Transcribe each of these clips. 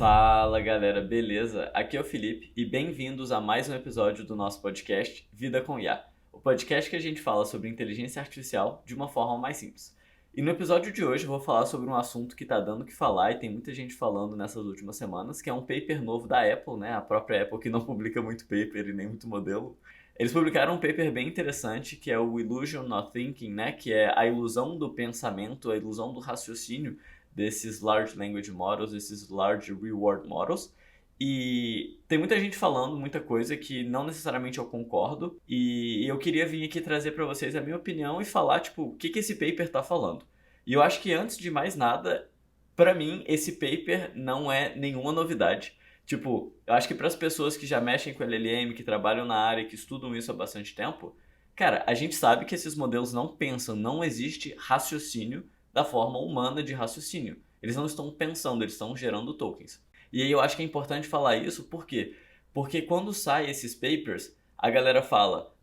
Fala galera, beleza? Aqui é o Felipe e bem-vindos a mais um episódio do nosso podcast Vida com IA, o podcast que a gente fala sobre inteligência artificial de uma forma mais simples. E no episódio de hoje eu vou falar sobre um assunto que está dando o que falar e tem muita gente falando nessas últimas semanas, que é um paper novo da Apple, né? A própria Apple que não publica muito paper e nem muito modelo. Eles publicaram um paper bem interessante que é o Illusion of Thinking, né? Que é a ilusão do pensamento, a ilusão do raciocínio desses Large Language Models, esses Large Reward Models. E tem muita gente falando muita coisa que não necessariamente eu concordo. E eu queria vir aqui trazer para vocês a minha opinião e falar, tipo, o que esse paper tá falando. E eu acho que antes de mais nada, para mim, esse paper não é nenhuma novidade. Tipo, eu acho que para as pessoas que já mexem com LLM, que trabalham na área, que estudam isso há bastante tempo, cara, a gente sabe que esses modelos não pensam, não existe raciocínio da forma humana de raciocínio. Eles não estão pensando, eles estão gerando tokens. E aí eu acho que é importante falar isso, por quê? Porque quando saem esses papers, a galera fala,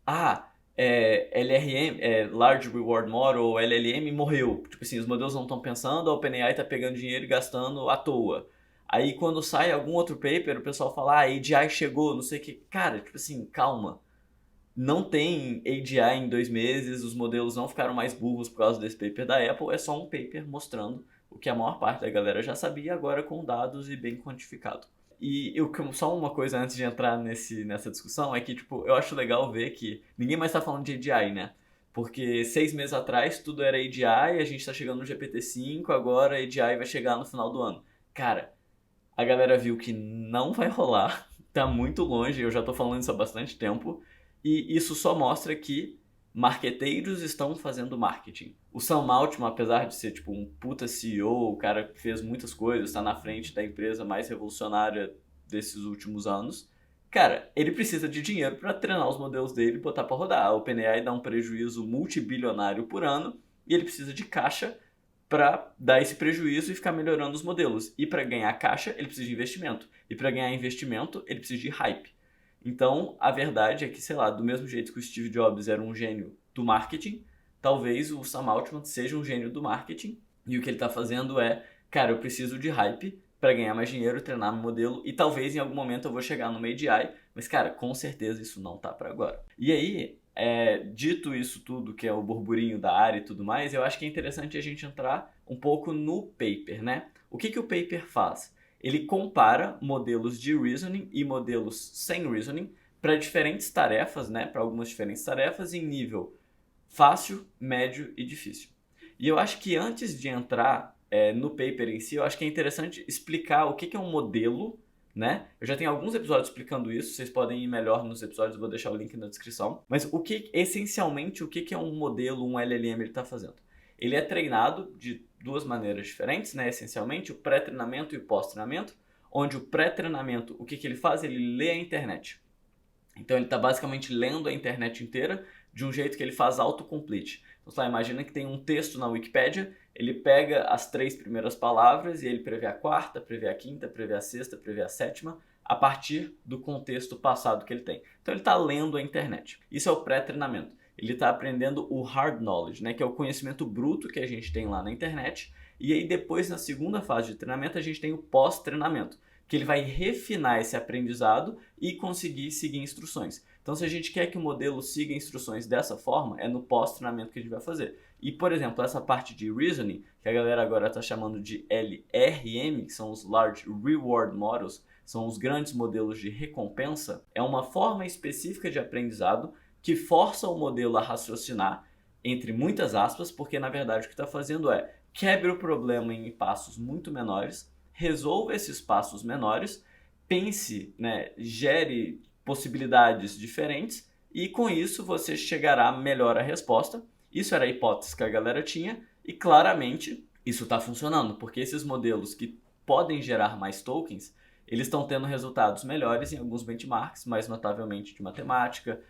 LRM, Large Reward Model, ou LLM morreu. Tipo assim, os modelos não estão pensando, a OpenAI está pegando dinheiro e gastando à toa. Aí quando sai algum outro paper, o pessoal fala, a AGI chegou, não sei o que. Cara, tipo assim, calma. Não tem AGI em 2 meses, os modelos não ficaram mais burros por causa desse paper da Apple, é só um paper mostrando o que a maior parte da galera já sabia, agora com dados e bem quantificado. E só uma coisa antes de entrar nessa discussão é que, tipo, eu acho legal ver que ninguém mais tá falando de AGI, né? Porque 6 meses atrás tudo era AGI, a gente tá chegando no GPT-5, agora a AGI vai chegar no final do ano. Cara, a galera viu que não vai rolar, tá muito longe, eu já tô falando isso há bastante tempo, e isso só mostra que marqueteiros estão fazendo marketing. O Sam Altman, apesar de ser tipo um puta CEO, o cara que fez muitas coisas, tá na frente da empresa mais revolucionária desses últimos anos, cara, ele precisa de dinheiro para treinar os modelos dele e botar para rodar. A OpenAI dá um prejuízo multibilionário por ano e ele precisa de caixa para dar esse prejuízo e ficar melhorando os modelos. E para ganhar caixa, ele precisa de investimento. E para ganhar investimento, ele precisa de hype. Então, a verdade é que, sei lá, do mesmo jeito que o Steve Jobs era um gênio do marketing, talvez o Sam Altman seja um gênio do marketing. E o que ele está fazendo é, cara, eu preciso de hype para ganhar mais dinheiro, treinar meu modelo e talvez em algum momento eu vou chegar no AGI, mas cara, com certeza isso não tá para agora. E aí, dito isso tudo, que é o burburinho da área e tudo mais, eu acho que é interessante a gente entrar um pouco no paper, né? O que o paper faz? Ele compara modelos de reasoning e modelos sem reasoning para diferentes tarefas, né? Para algumas diferentes tarefas em nível fácil, médio e difícil. E eu acho que antes de entrar no paper em si, eu acho que é interessante explicar o que é um modelo, né? Eu já tenho alguns episódios explicando isso, vocês podem ir melhor nos episódios, eu vou deixar o link na descrição. Mas essencialmente, o que é um modelo, um LLM ele está fazendo? Ele é treinado de duas maneiras diferentes, né? Essencialmente, o pré-treinamento e o pós-treinamento, onde o pré-treinamento, o que ele faz? Ele lê a internet. Então ele está basicamente lendo a internet inteira de um jeito que ele faz autocomplete. Então, imagina que tem um texto na Wikipédia, ele pega as 3 primeiras palavras e ele prevê a quarta, prevê a quinta, prevê a sexta, prevê a sétima, a partir do contexto passado que ele tem. Então ele está lendo a internet. Isso é o pré-treinamento. Ele está aprendendo o hard knowledge, né, que é o conhecimento bruto que a gente tem lá na internet. E aí depois, na segunda fase de treinamento, a gente tem o pós-treinamento, que ele vai refinar esse aprendizado e conseguir seguir instruções. Então, se a gente quer que o modelo siga instruções dessa forma, é no pós-treinamento que a gente vai fazer. E, por exemplo, essa parte de reasoning, que a galera agora está chamando de LRM, que são os Large Reward Models, são os grandes modelos de recompensa, é uma forma específica de aprendizado que força o modelo a raciocinar, entre muitas aspas, porque, na verdade, o que está fazendo é quebre o problema em passos muito menores, resolva esses passos menores, pense, né, gere possibilidades diferentes e com isso você chegará melhor à resposta. Isso era a hipótese que a galera tinha e claramente isso está funcionando, porque esses modelos que podem gerar mais tokens, eles estão tendo resultados melhores em alguns benchmarks, mais notavelmente de matemática,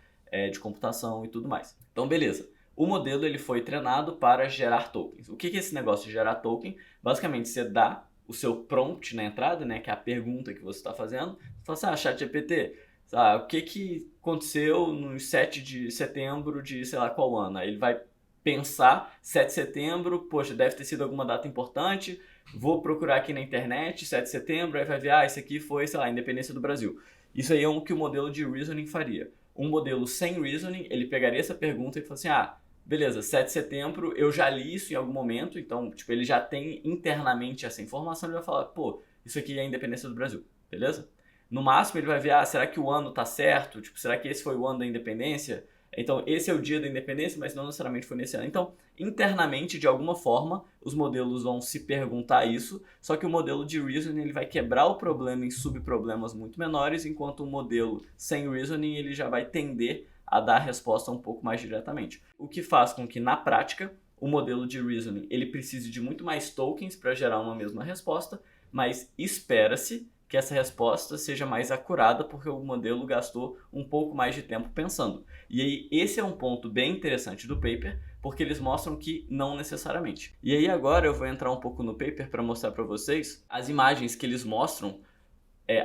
de computação e tudo mais. Então, beleza. O modelo ele foi treinado para gerar tokens. O que é esse negócio de gerar token? Basicamente, você dá o seu prompt na entrada, né, que é a pergunta que você está fazendo. Você fala assim, ChatGPT, o que aconteceu no 7 de setembro de sei lá qual ano? Aí ele vai pensar 7 de setembro, poxa, deve ter sido alguma data importante, vou procurar aqui na internet, 7 de setembro, aí vai ver, isso aqui foi, sei lá, a independência do Brasil. Isso aí é o que o modelo de reasoning faria. Um modelo sem reasoning, ele pegaria essa pergunta e falaria assim, beleza, 7 de setembro, eu já li isso em algum momento, então, tipo, ele já tem internamente essa informação, ele vai falar, pô, isso aqui é a independência do Brasil, beleza? No máximo, ele vai ver, será que o ano tá certo? Tipo, será que esse foi o ano da independência? Então, esse é o dia da independência, mas não necessariamente foi nesse ano. Então, internamente, de alguma forma, os modelos vão se perguntar isso, só que o modelo de reasoning ele vai quebrar o problema em subproblemas muito menores, enquanto o modelo sem reasoning ele já vai tender a dar a resposta um pouco mais diretamente. O que faz com que, na prática, o modelo de reasoning ele precise de muito mais tokens para gerar uma mesma resposta, mas espera-se que essa resposta seja mais acurada porque o modelo gastou um pouco mais de tempo pensando. E aí esse é um ponto bem interessante do paper, porque eles mostram que não necessariamente. E aí agora eu vou entrar um pouco no paper para mostrar para vocês as imagens que eles mostram,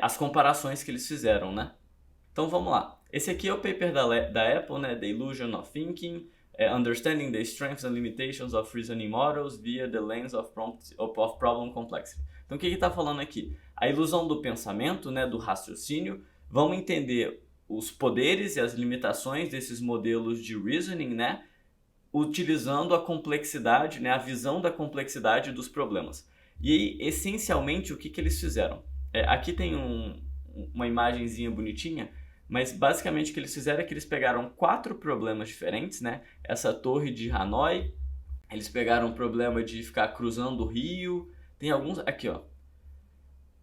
as comparações que eles fizeram, né? Então vamos lá. Esse aqui é o paper da Apple, né? The Illusion of Thinking, Understanding the Strengths and Limitations of Reasoning Models via the Lens of Problem Complexity. Então o que está falando aqui? A ilusão do pensamento, né, do raciocínio. Vamos entender os poderes e as limitações desses modelos de reasoning, né, utilizando a complexidade, né, a visão da complexidade dos problemas. E aí, essencialmente, o que eles fizeram? Aqui tem uma imagenzinha bonitinha, mas basicamente o que eles fizeram é que eles pegaram 4 problemas diferentes, né? Essa torre de Hanoi, eles pegaram o problema de ficar cruzando o rio, tem alguns... Aqui, ó.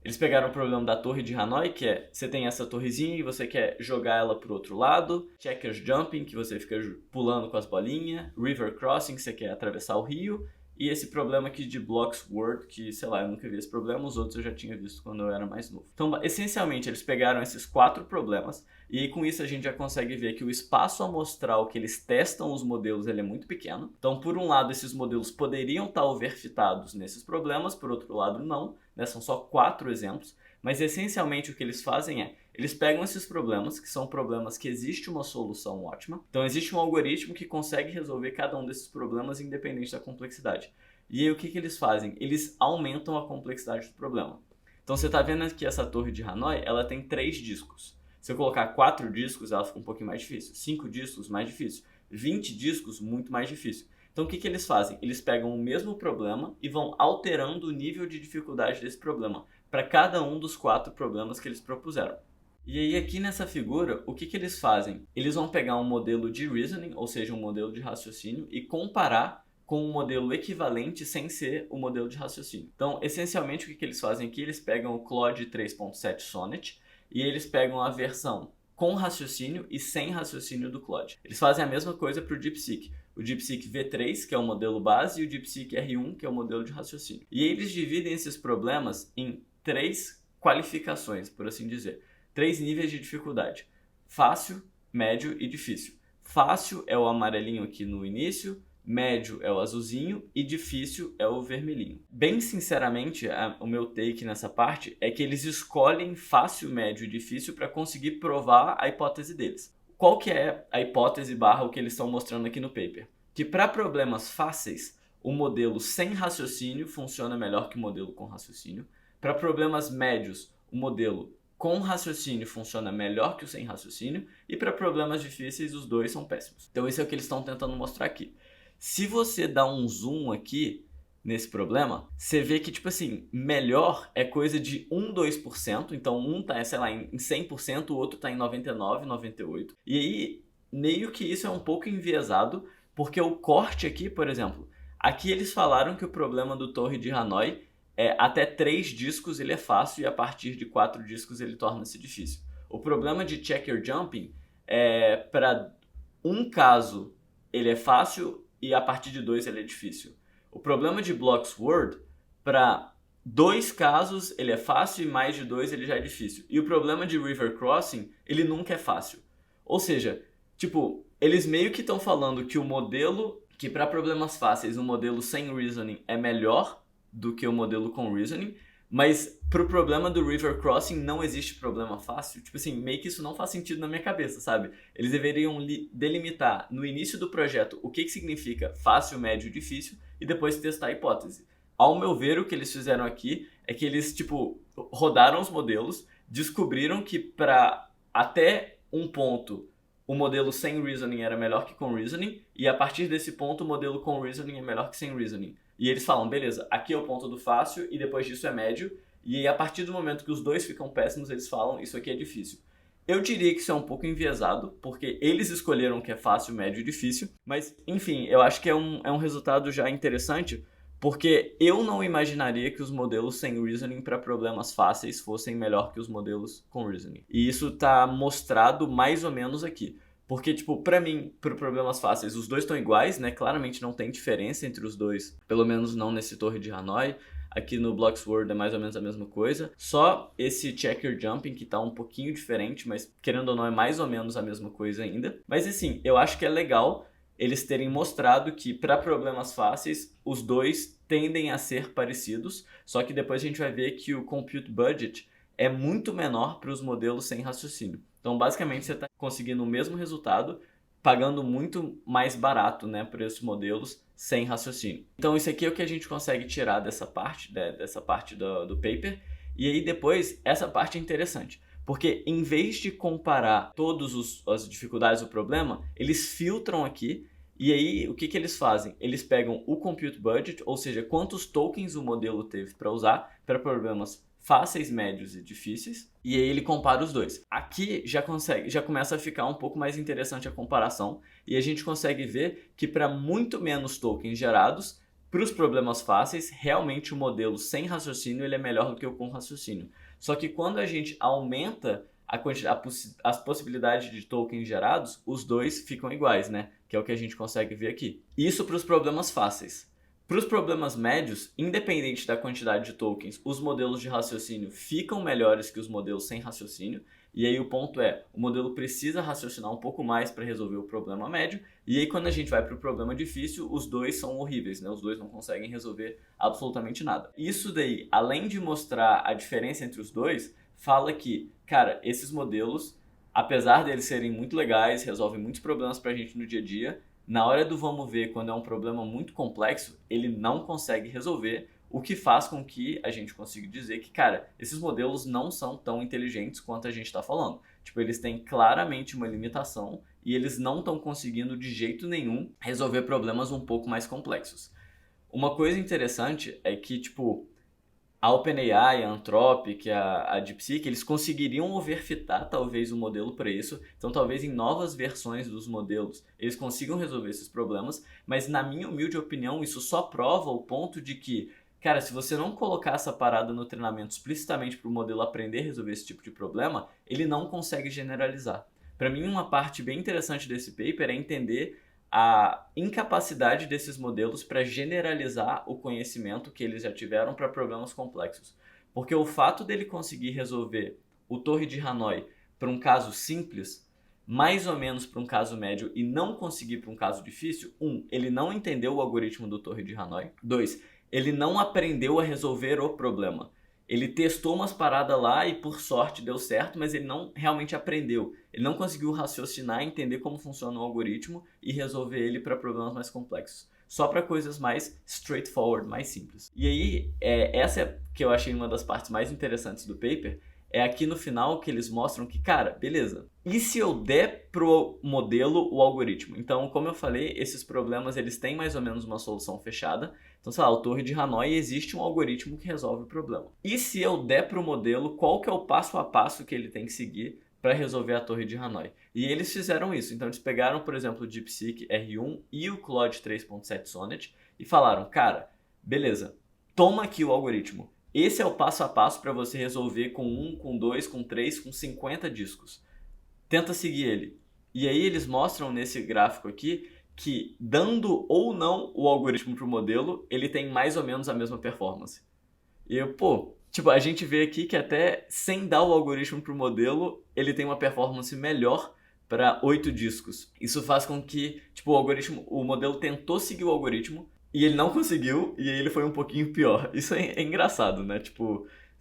Eles pegaram o problema da torre de Hanoi, que é, você tem essa torrezinha e você quer jogar ela pro outro lado. Checkers jumping, que você fica pulando com as bolinhas. River crossing, que você quer atravessar o rio. E esse problema aqui de blocks word, que, sei lá, eu nunca vi esse problema, os outros eu já tinha visto quando eu era mais novo. Então, essencialmente, eles pegaram esses 4 problemas, e aí com isso a gente já consegue ver que o espaço amostral que eles testam os modelos ele é muito pequeno. Então, por um lado, esses modelos poderiam estar overfitados nesses problemas, por outro lado, não, né? São só 4 exemplos, mas essencialmente o que eles fazem é, eles pegam esses problemas, que são problemas que existe uma solução ótima. Então, existe um algoritmo que consegue resolver cada um desses problemas independente da complexidade. E aí, o que eles fazem? Eles aumentam a complexidade do problema. Então, você está vendo aqui essa torre de Hanoi, ela tem 3 discos. Se eu colocar 4 discos, ela fica um pouquinho mais difícil. 5 discos, mais difícil. 20 discos, muito mais difícil. Então, o que eles fazem? Eles pegam o mesmo problema e vão alterando o nível de dificuldade desse problema para cada um dos 4 problemas que eles propuseram. E aí aqui nessa figura, o que eles fazem? Eles vão pegar um modelo de reasoning, ou seja, um modelo de raciocínio, e comparar com um modelo equivalente sem ser o modelo de raciocínio. Então, essencialmente, o que eles fazem aqui? Eles pegam o Claude 3.7 Sonnet e eles pegam a versão com raciocínio e sem raciocínio do Claude. Eles fazem a mesma coisa para o DeepSeek. O DeepSeek V3, que é o modelo base, e o DeepSeek R1, que é o modelo de raciocínio. E eles dividem esses problemas em 3 qualificações, por assim dizer. 3 níveis de dificuldade: fácil, médio e difícil. Fácil é o amarelinho aqui no início, médio é o azulzinho e difícil é o vermelhinho. Bem sinceramente, o meu take nessa parte é que eles escolhem fácil, médio e difícil para conseguir provar a hipótese deles. Qual que é a hipótese barra o que eles estão mostrando aqui no paper? Que para problemas fáceis, o modelo sem raciocínio funciona melhor que o modelo com raciocínio. Para problemas médios, o modelo com raciocínio funciona melhor que o sem raciocínio, e para problemas difíceis os dois são péssimos. Então isso é o que eles estão tentando mostrar aqui. Se você dá um zoom aqui nesse problema, você vê que, tipo assim, melhor é coisa de 1, 2%, então um tá, sei lá, em 100%, o outro tá em 99%, 98%. E aí, meio que isso é um pouco enviesado, porque o corte aqui, por exemplo, aqui eles falaram que o problema do Torre de Hanoi até 3 discos ele é fácil e a partir de 4 discos ele torna-se difícil. O problema de checker jumping é para um caso ele é fácil e a partir de 2 ele é difícil. O problema de blocks word, para 2 casos ele é fácil e mais de 2 ele já é difícil. E o problema de river crossing, ele nunca é fácil. Ou seja, tipo, eles meio que estão falando que o modelo, que para problemas fáceis o modelo sem reasoning é melhor do que o modelo com reasoning, Mas pro problema do River Crossing não existe problema fácil. Tipo assim, meio que isso não faz sentido na minha cabeça, sabe? Eles deveriam delimitar no início do projeto o que significa fácil, médio e difícil e depois testar a hipótese. Ao meu ver, o que eles fizeram aqui é que eles, tipo, rodaram os modelos, descobriram que para até um ponto o modelo sem reasoning era melhor que com reasoning, e a partir desse ponto o modelo com reasoning é melhor que sem reasoning. E eles falam, beleza, aqui é o ponto do fácil e depois disso é médio, e a partir do momento que os dois ficam péssimos, eles falam, isso aqui é difícil. Eu diria que isso é um pouco enviesado, porque eles escolheram que é fácil, médio e difícil, mas enfim, eu acho que é um resultado já interessante, porque eu não imaginaria que os modelos sem reasoning para problemas fáceis fossem melhor que os modelos com reasoning. E isso tá mostrado mais ou menos aqui. Porque, tipo, pra mim, para problemas fáceis, os dois estão iguais, né? Claramente não tem diferença entre os dois, pelo menos não nesse Torre de Hanoi. Aqui no Blocks World é mais ou menos a mesma coisa. Só esse checker jumping que tá um pouquinho diferente, mas querendo ou não é mais ou menos a mesma coisa ainda. Mas assim, eu acho que é legal eles terem mostrado que para problemas fáceis os dois tendem a ser parecidos, só que depois a gente vai ver que o compute budget é muito menor para os modelos sem raciocínio. Então, basicamente, você está conseguindo o mesmo resultado pagando muito mais barato, né, por esses modelos sem raciocínio. Então, isso aqui é o que a gente consegue tirar dessa parte, dessa parte do paper. E aí, depois, essa parte é interessante. Porque em vez de comparar todas as dificuldades do problema, eles filtram aqui e aí o que eles fazem? Eles pegam o compute budget, ou seja, quantos tokens o modelo teve para usar para problemas fáceis, médios e difíceis, e aí ele compara os dois. Aqui já começa a ficar um pouco mais interessante a comparação e a gente consegue ver que para muito menos tokens gerados, para os problemas fáceis, realmente o modelo sem raciocínio ele é melhor do que o com raciocínio. Só que quando a gente aumenta as possibilidades de tokens gerados, os dois ficam iguais, né? Que é o que a gente consegue ver aqui. Isso para os problemas fáceis. Para os problemas médios, independente da quantidade de tokens, os modelos de raciocínio ficam melhores que os modelos sem raciocínio. E aí o ponto é, o modelo precisa raciocinar um pouco mais para resolver o problema médio. E aí quando a gente vai para o problema difícil, os dois são horríveis, né? Os dois não conseguem resolver absolutamente nada. Isso daí, além de mostrar a diferença entre os dois, fala que, cara, esses modelos, apesar deles serem muito legais, resolvem muitos problemas para a gente no dia a dia, na hora do vamos ver, quando é um problema muito complexo, ele não consegue resolver, o que faz com que a gente consiga dizer que, cara, esses modelos não são tão inteligentes quanto a gente está falando. Tipo, eles têm claramente uma limitação e eles não estão conseguindo de jeito nenhum resolver problemas um pouco mais complexos. Uma coisa interessante é que, tipo, a OpenAI, a Anthropic, a DeepSeek, eles conseguiriam overfitar talvez o modelo para isso. Então, talvez em novas versões dos modelos eles consigam resolver esses problemas. Mas, na minha humilde opinião, isso só prova o ponto de que, cara, se você não colocar essa parada no treinamento explicitamente para o modelo aprender a resolver esse tipo de problema, ele não consegue generalizar. Para mim, uma parte bem interessante desse paper é entender a incapacidade desses modelos para generalizar o conhecimento que eles já tiveram para problemas complexos. Porque o fato dele conseguir resolver o Torre de Hanoi para um caso simples, mais ou menos para um caso médio e não conseguir para um caso difícil, ele não entendeu o algoritmo do Torre de Hanoi. 2, ele não aprendeu a resolver o problema. Ele testou umas paradas lá e por sorte deu certo, mas ele não realmente aprendeu. Ele não conseguiu raciocinar, entender como funciona o algoritmo e resolver ele para problemas mais complexos. Só para coisas mais straightforward, mais simples. E aí, essa é que eu achei uma das partes mais interessantes do paper, é aqui no final que eles mostram que, cara, beleza, e se eu der pro modelo o algoritmo? Então, como eu falei, esses problemas eles têm mais ou menos uma solução fechada. Então, sei lá, o Torre de Hanoi existe um algoritmo que resolve o problema. E se eu der pro modelo, qual que é o passo a passo que ele tem que seguir para resolver a Torre de Hanoi? E eles fizeram isso. Então, eles pegaram, por exemplo, o DeepSeek R1 e o Claude 3.7 Sonnet e falaram, cara, beleza, toma aqui o algoritmo. Esse é o passo a passo para você resolver com 1, com 2, com 3, com 50 discos. Tenta seguir ele. E aí eles mostram nesse gráfico aqui que, dando ou não o algoritmo para o modelo, ele tem mais ou menos a mesma performance. E a gente vê aqui que até sem dar o algoritmo para o modelo, ele tem uma performance melhor para 8 discos. Isso faz com que, o modelo tentou seguir o algoritmo, e ele não conseguiu, e aí ele foi um pouquinho pior. Isso é engraçado, né?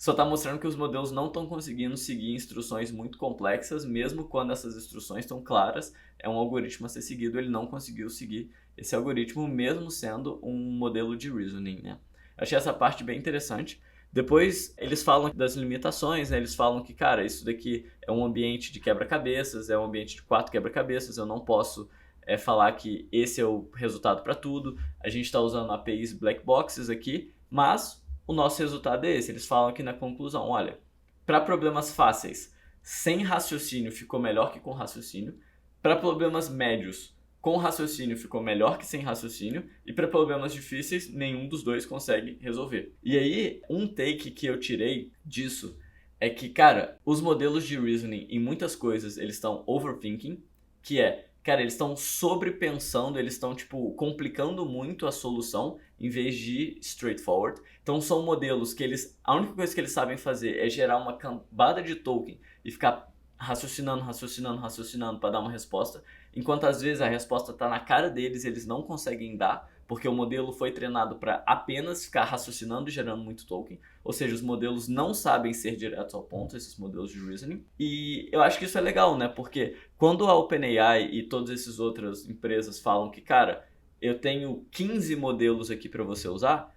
só está mostrando que os modelos não estão conseguindo seguir instruções muito complexas, mesmo quando essas instruções estão claras, é um algoritmo a ser seguido, ele não conseguiu seguir esse algoritmo, mesmo sendo um modelo de reasoning, né? Achei essa parte bem interessante. Depois eles falam das limitações, né? Eles falam que, cara, isso daqui é um ambiente de quebra-cabeças, é um ambiente de 4 quebra-cabeças, eu não posso falar que esse é o resultado para tudo. A gente está usando APIs black boxes aqui, mas o nosso resultado é esse. Eles falam aqui na conclusão, olha, para problemas fáceis, sem raciocínio ficou melhor que com raciocínio. Para problemas médios, com raciocínio ficou melhor que sem raciocínio, e para problemas difíceis, nenhum dos dois consegue resolver. E aí, um take que eu tirei disso é que, cara, os modelos de reasoning, em muitas coisas, eles estão overthinking, que é, cara, eles estão sobrepensando, eles estão, tipo, complicando muito a solução, em vez de straightforward. Então, são modelos que a única coisa que eles sabem fazer é gerar uma cambada de token e ficar raciocinando para dar uma resposta, enquanto às vezes a resposta está na cara deles, eles não conseguem dar, porque o modelo foi treinado para apenas ficar raciocinando e gerando muito token, ou seja, os modelos não sabem ser diretos ao ponto, esses modelos de reasoning, e eu acho que isso é legal, né, porque quando a OpenAI e todas essas outras empresas falam que, cara, eu tenho 15 modelos aqui para você usar,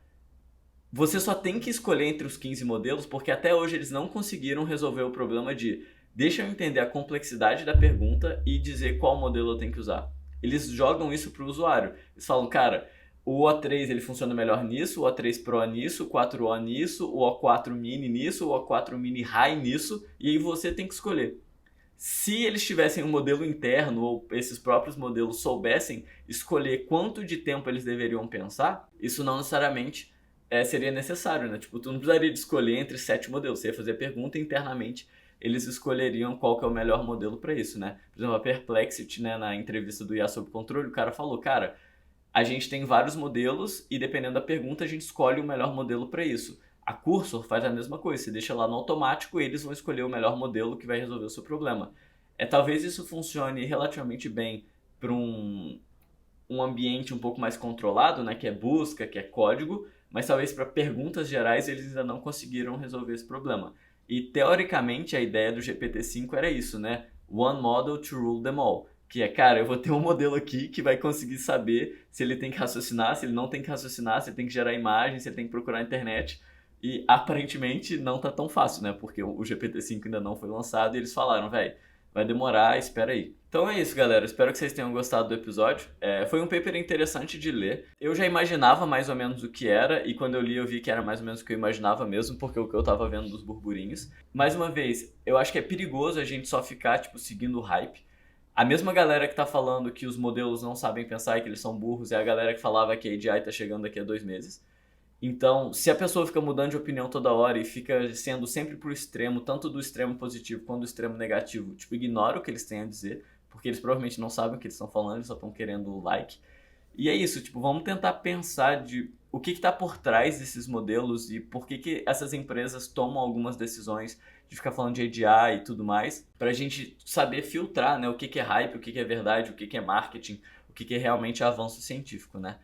você só tem que escolher entre os 15 modelos, porque até hoje eles não conseguiram resolver o problema de deixa eu entender a complexidade da pergunta e dizer qual modelo eu tenho que usar. Eles jogam isso para o usuário. Eles falam, cara, o O3 ele funciona melhor nisso, o O3 Pro nisso, o 4O nisso, o O4 Mini nisso, o O4 Mini High nisso, e aí você tem que escolher. Se eles tivessem um modelo interno ou esses próprios modelos soubessem escolher quanto de tempo eles deveriam pensar, isso não necessariamente seria necessário, né? Tipo, tu não precisaria de escolher entre 7 modelos, você ia fazer a pergunta internamente, eles escolheriam qual que é o melhor modelo para isso, né? Por exemplo, a Perplexity, né, na entrevista do IA Sob Controle, o cara falou, cara, a gente tem vários modelos e dependendo da pergunta a gente escolhe o melhor modelo para isso. A Cursor faz a mesma coisa, você deixa lá no automático e eles vão escolher o melhor modelo que vai resolver o seu problema. Talvez isso funcione relativamente bem para um ambiente um pouco mais controlado, né, que é busca, que é código, mas talvez para perguntas gerais eles ainda não conseguiram resolver esse problema. E teoricamente a ideia do GPT-5 era isso, né? One model to rule them all. Que é, cara, eu vou ter um modelo aqui que vai conseguir saber se ele tem que raciocinar, se ele não tem que raciocinar, se ele tem que gerar imagem, se ele tem que procurar na internet. E aparentemente não tá tão fácil, né? Porque o GPT-5 ainda não foi lançado e eles falaram, velho, vai demorar, espera aí. Então é isso, galera. Espero que vocês tenham gostado do episódio. Foi um paper interessante de ler. Eu já imaginava mais ou menos o que era, e quando eu li eu vi que era mais ou menos o que eu imaginava mesmo, porque o que eu tava vendo dos burburinhos. Mais uma vez, eu acho que é perigoso a gente só ficar, tipo, seguindo o hype. A mesma galera que tá falando que os modelos não sabem pensar e que eles são burros é a galera que falava que a AGI tá chegando daqui a 2 meses. Então, se a pessoa fica mudando de opinião toda hora e fica sendo sempre pro extremo, tanto do extremo positivo quanto do extremo negativo, tipo, ignora o que eles têm a dizer, porque eles provavelmente não sabem o que eles estão falando, eles só estão querendo like. E é isso, tipo, vamos tentar pensar de o que está por trás desses modelos e por que essas empresas tomam algumas decisões de ficar falando de AGI e tudo mais, pra gente saber filtrar, né, o que é hype, o que é verdade, o que é marketing, o que é realmente avanço científico, né?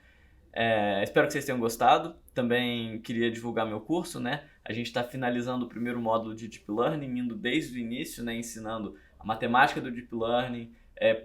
Espero que vocês tenham gostado. Também queria divulgar meu curso, né? A gente está finalizando o primeiro módulo de Deep Learning, indo desde o início, né? Ensinando a matemática do Deep Learning,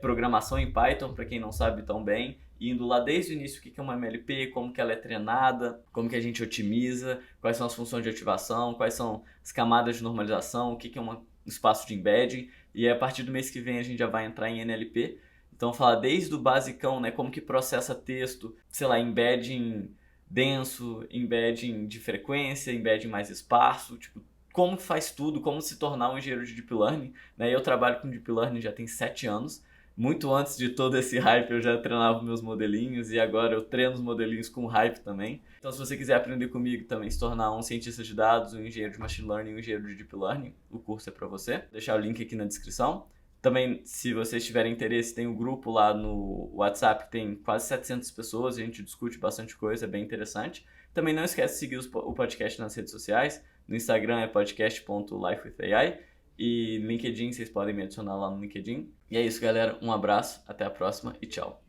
programação em Python, para quem não sabe tão bem, indo lá desde o início o que é uma MLP, como que ela é treinada, como que a gente otimiza, quais são as funções de ativação, quais são as camadas de normalização, o que é um espaço de embedding, e a partir do mês que vem a gente já vai entrar em NLP. Então, falar desde o basicão, né, como que processa texto, sei lá, embedding denso, embedding de frequência, embedding mais esparso, tipo, como que faz tudo, como se tornar um engenheiro de Deep Learning, né? Eu trabalho com Deep Learning já tem 7 anos, muito antes de todo esse hype eu já treinava meus modelinhos e agora eu treino os modelinhos com hype também. Então, se você quiser aprender comigo também, se tornar um cientista de dados, um engenheiro de Machine Learning, um engenheiro de Deep Learning, o curso é para você. Vou deixar o link aqui na descrição. Também, se vocês tiverem interesse, tem um grupo lá no WhatsApp, tem quase 700 pessoas, a gente discute bastante coisa, é bem interessante. Também não esquece de seguir o podcast nas redes sociais, no Instagram é podcast.lifewithay e no LinkedIn, vocês podem me adicionar lá no LinkedIn. E é isso, galera, um abraço, até a próxima e tchau.